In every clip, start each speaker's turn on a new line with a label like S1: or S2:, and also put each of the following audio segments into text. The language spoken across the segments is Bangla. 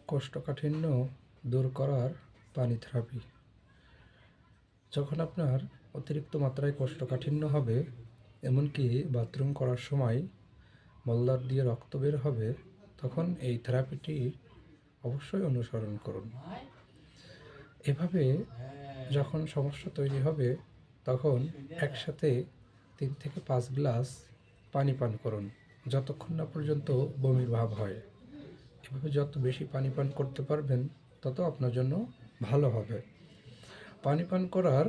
S1: কোষ্ঠকাঠিন্য দূর করার পানি থেরাপি। যখন আপনার অতিরিক্ত মাত্রায় কোষ্ঠকাঠিন্য হবে, এমনকি বাথরুম করার সময় মলদ্বার দিয়ে রক্ত বের হবে, তখন এই থেরাপিটি অবশ্যই অনুসরণ করুন। এভাবে যখন সমস্যা তৈরি হবে, তখন একসাথে 3 থেকে 5 গ্লাস পানি পান করুন, যতক্ষণ না পর্যন্ত বমির ভাব হয়। এভাবে যত বেশি পানি পান করতে পারবেন, তত আপনার জন্য ভালো হবে। পানি পান করার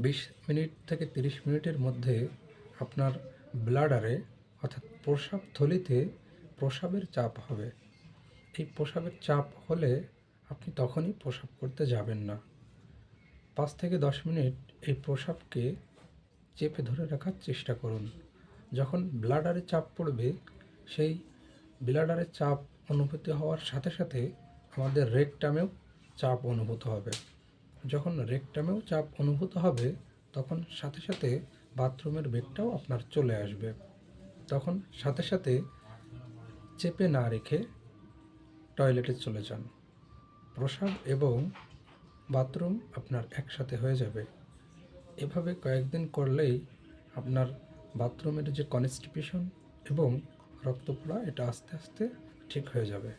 S1: 20 মিনিট থেকে 30 মিনিটের মধ্যে আপনার ব্লাডারে অর্থাৎ প্রস্রাব থলিতে প্রস্রাবের চাপ হবে। এই প্রস্রাবের চাপ হলে আপনি তখনই প্রস্রাব করতে যাবেন না। 5 থেকে 10 মিনিট এই প্রস্রাবকে চেপে ধরে রাখার চেষ্টা করুন। যখন ব্লাডারে চাপ পড়বে, সেই ব্লাডারে চাপ অনুভূতি হওয়ার সাথে সাথে আমাদের রেকটামেও চাপ অনুভূত হবে। যখন রেকটামেও চাপ অনুভূত হবে, তখন সাথে সাথে বাথরুমের বেগটাও আপনার চলে আসবে। তখন সাথে সাথে চেপে না রেখে টয়লেটে চলে যান। প্রস্রাব এবং বাথরুম আপনার একসাথে হয়ে যাবে। এভাবে কয়েকদিন করলেই আপনার বাথরুমের যে কনস্টিপেশন এবং রক্ত পড়া, এটা আস্তে আস্তে ঠিক হয়ে যাবে।